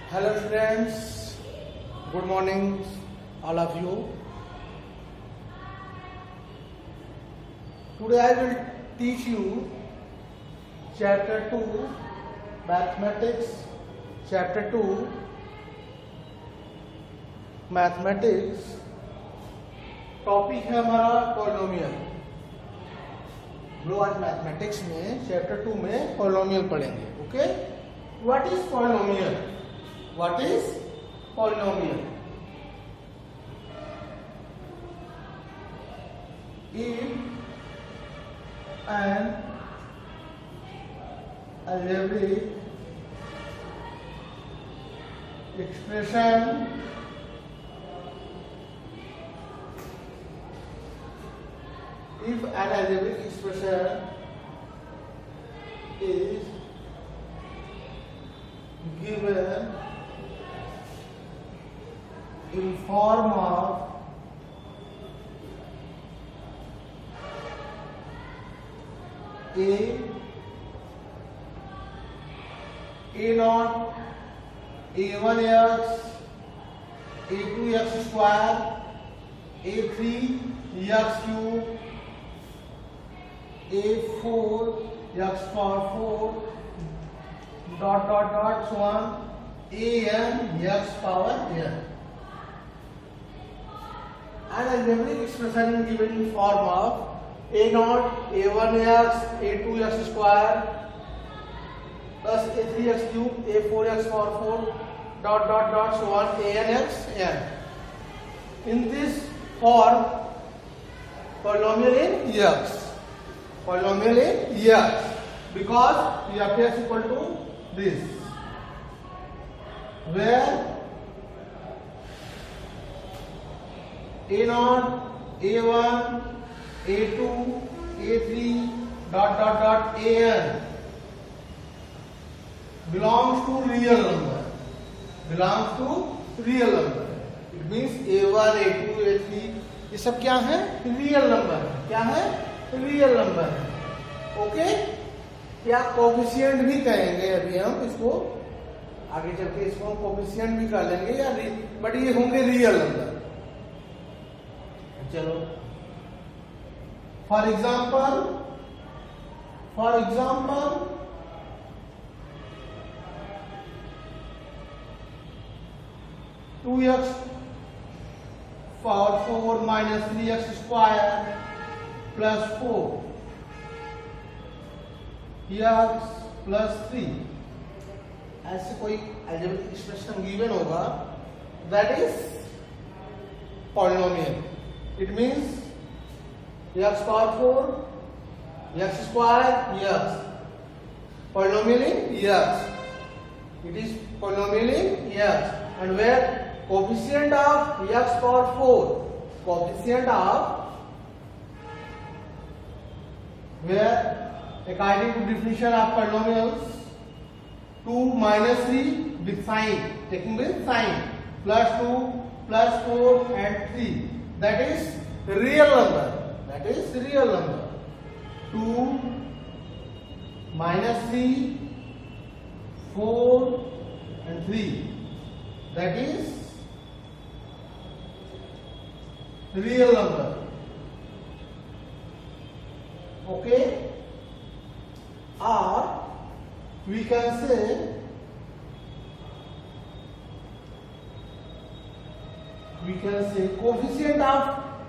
Hello students, good morning all of you. Today I will teach you chapter 2 mathematics, chapter 2 mathematics. Topic है हमारा polynomial. हम लोग आज mathematics में chapter 2 में पॉलिनोमियल पढ़ेंगे. Okay, what is polynomial? What is polynomial? If an algebraic expression if an algebraic expression is given in form of a naught, a1x, a2x square, a3x cube, a4x power 4 dot dot dot so on an x power n. An algebraic expression given in form of a naught, a1x, a2x square plus a3x cube, a4x power 4 dot dot dot so on anx n. In this form, polynomial in x. Polynomial in x because we have x equal to this, where a naught, a1, a2, a3 dot dot dot an belongs to real number. Belongs to real number. It means a1, a2, a3 ये सब क्या है? Real number. क्या है? Real number है. Okay, या coefficient भी कहेंगे. अभी हम इसको आगे चल के इसको कोफिशिएंट भी कर लेंगे या बट ये होंगे रियल नंबर. चलो, for example 2x power 4 minus 3x square plus 4 x plus 3 ऐसे कोई अलजेब्रिक एक्सप्रेशन गिवन होगा, that is polynomial. It means x power 4 x square x polynomial in x. It is polynomial in x, and where coefficient of x power 4, coefficient of, where according to definition of polynomials 2 minus 3 with sign, taking with sign, plus 2 plus 4 and 3, that is real number. That is real number. 2 minus 3, 4 and 3, that is real number. Okay, or we can say coefficient of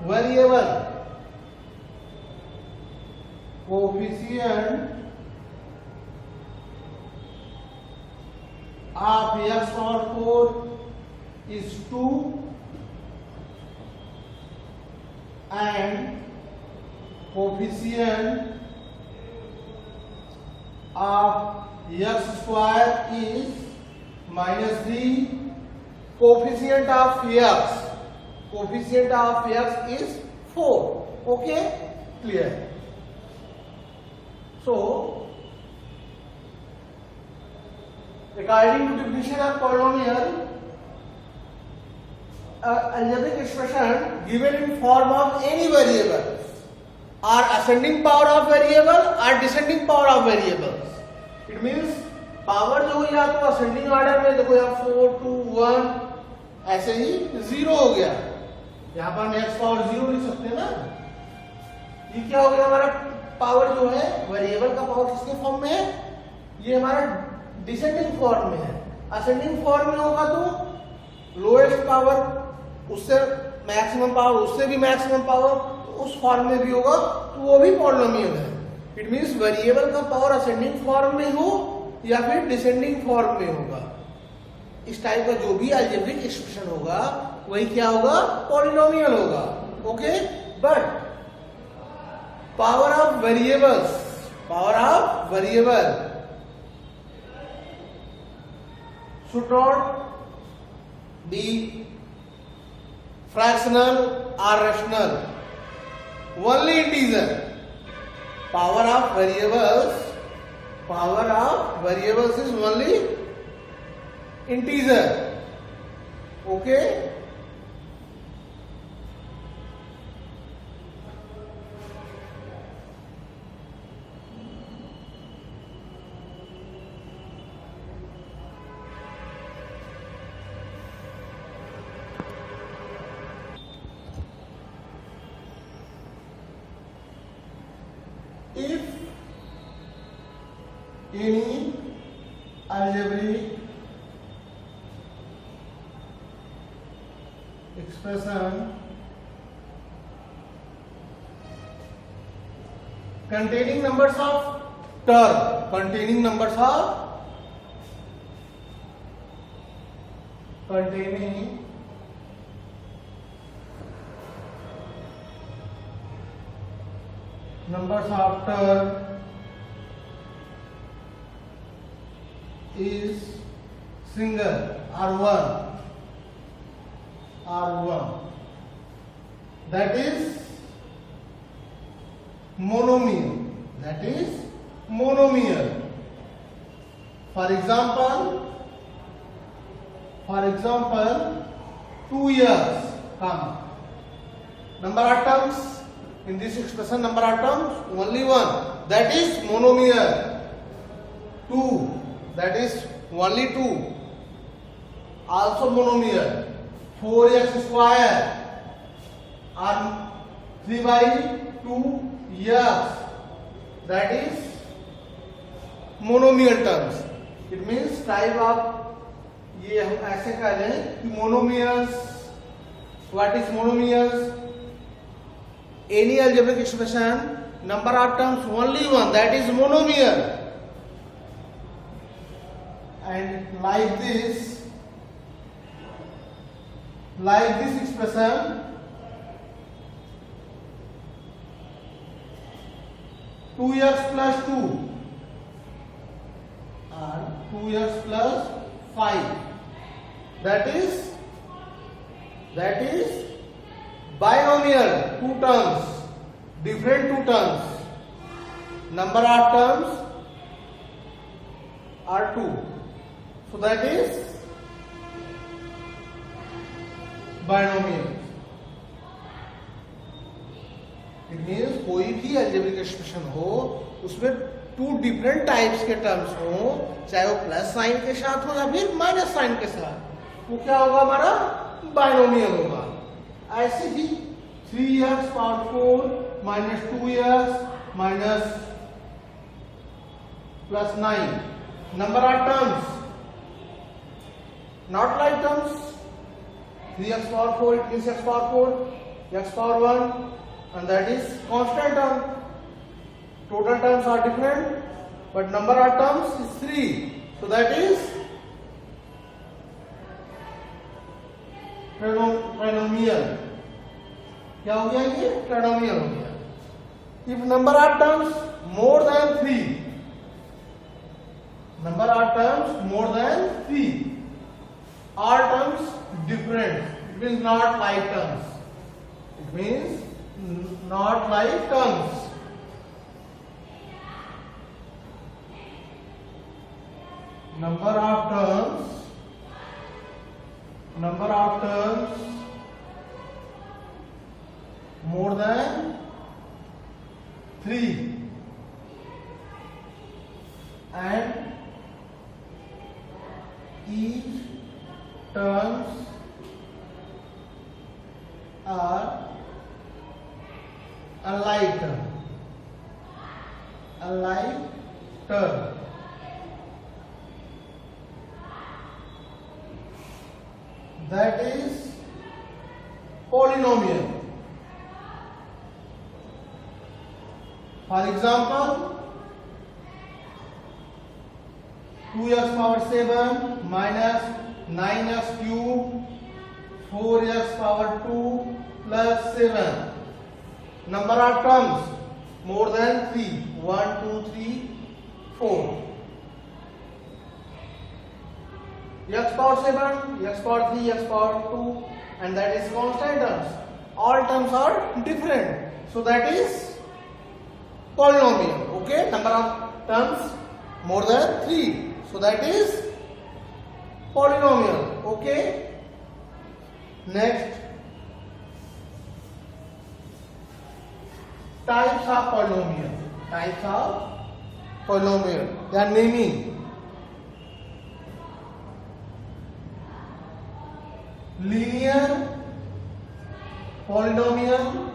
variable. Coefficient of x power 4 is 2 and coefficient of x square is minus 3. Coefficient of x is 4. Okay, clear? So, regarding to definition of polynomial, algebraic expression given in form of any variable, or ascending power of variable or descending power of variables. It means power जो या तो ascending order में देखो यहाँ 4 2 1 ऐसे ही 0 हो गया, यहाँ पर हम x पावर 0 लिख सकते हैं ना। ये क्या हो गया हमारा पावर जो है वेरिएबल का पावर किसके फॉर्म में है, ये हमारा डिसेंडिंग फॉर्म में है। असेंडिंग फॉर्म में होगा तो लोएस्ट पावर उससे मैक्सिमम पावर उससे भी मैक्सिमम पावर उस फॉर्म में भी होगा, तो वो भी पॉलिनोमियल है। इट मींस वेरिएबल का पावर असेंडिंग फॉर्म में हो या फिर डिसेंडिंग फॉर्म में होगा, इस टाइप का जो भी अलजेब्रिक एक्सप्रेशन होगा वही क्या होगा, पॉलिनोमियल होगा। Okay, but power of variable should not be fractional or rational, only integer. Power of variables is only integer. Okay, if any algebraic expression containing numbers of term is single R1, that is monomial. For example 2 years come. Number of terms in this expression, number of terms only one, that is monomial. 2, that is only 2, also monomial. 4x square or 3/2 years, that is monomial terms. It means type of, ये हम ऐसे कह रहे हैं कि monomials. What is monomials? Any algebraic expression, number of terms only one, that is monomial. And like this expression, 2x plus 2 and 2x plus 5, that is binomial. 2 terms, different 2 terms, number of terms are 2, so that is binomial. It means कोई भी algebraic expression हो उसमें 2 different types के terms हो, चाहे वो plus sign के साथ हो या फिर माइनस साइन के साथ, वो क्या होगा, हमारा बाइनोमियल होगा। ऐसे ही 3x power 4 minus 2x minus plus 9, number of terms not like terms. 3x power 4, it means x power 4, x power 1, and that is constant term. Total terms are different, but number of terms is 3, so that is trinomial. क्या हो गया, ये trinomial हो गया. If number of terms more than 3, all terms different, it means not like terms. Number of terms more than 3 and each terms are alike term. Alike term. That is polynomial. For example, 2x power 7 minus 9x cube 4x power 2 plus 7. Number of terms more than 3. 1, 2, 3, 4. X power 7, x power 3, x power 2, and that is constant terms. All terms are different. So that is polynomial. Okay, number of terms more than 3. So that is polynomial. Okay. Next, types of polynomial. Types of polynomial. They are naming. Linear polynomial,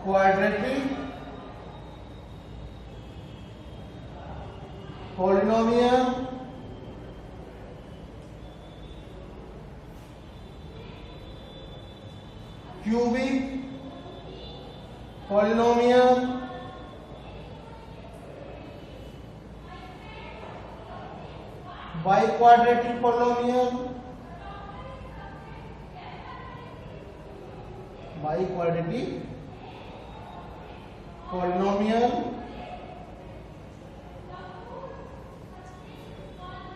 quadratic polynomial, cubic polynomial, biquadratic polynomial,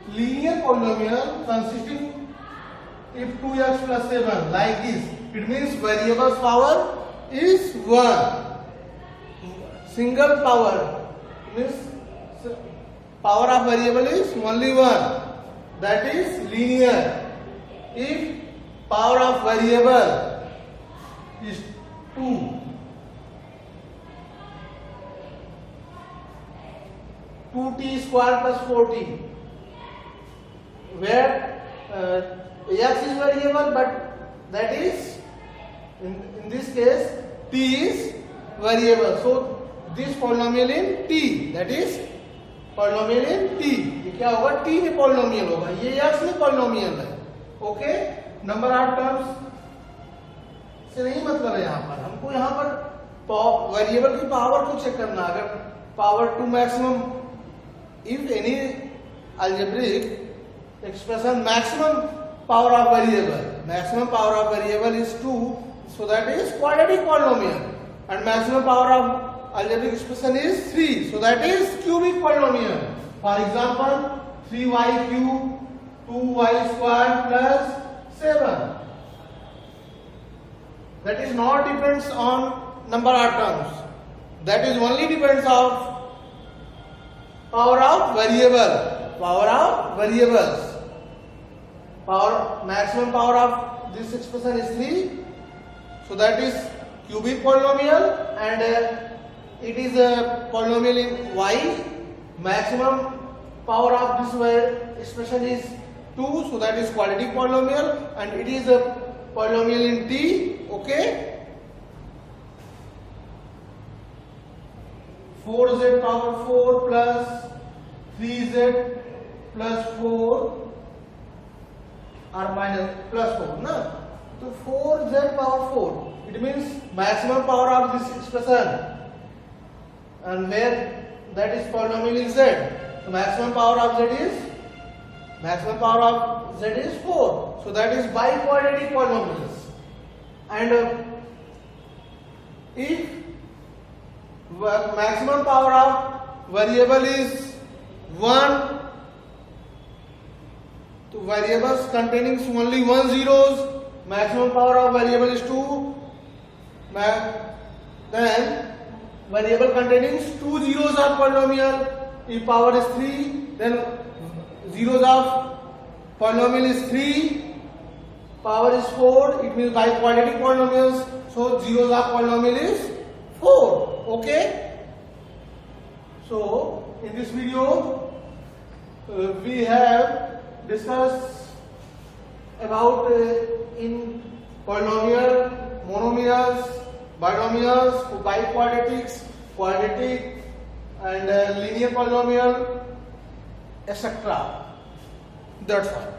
linear polynomial consisting if 2x plus 7 like this, it means variable's power is 1. Single power means power of variable is only 1. That is linear. If power of variable is 2, 2t square plus 4t, where x is variable, but that is in this case t is variable. So this polynomial in t, that is polynomial in t. ये क्या होगा? t में polynomial होगा, ये x में polynomial है. Okay, number of terms से नहीं मतलब है. यहाँ पर हमको यहाँ पर वेरिएबल की पावर को चेक करना. अगर power to maximum, if any algebraic expression maximum power of variable is 2, so that is quadratic polynomial, and maximum power of algebraic expression is 3, so that is cubic polynomial. For example, 3y cube 2y square plus 7, that is not depends on number of terms, that is only depends on power of variables. Maximum power of this expression is 3, so that is cubic polynomial, and it is a polynomial in y. Maximum power of this expression is 2, so that is quadratic polynomial, and it is a polynomial in t. Okay, 4z power 4 plus 3z plus 4 or minus plus 4, na? So 4z power 4, it means maximum power of this expression, and where that is polynomial in z. So maximum power of z is 4. So that is biquadratic polynomials. And if maximum power of variable is 1, so variables containing only 1 zeros, maximum power of variable is 2, then variable containing 2 zeros are polynomial. If power is 3, then zeros of polynomial is 3, power is 4, it means biquadratic polynomials, so zeros of polynomial is 4. Okay. So in this video we have discussed about in polynomial, monomials, binomials, biquadratics, quadratic and linear polynomial, etc. That's all.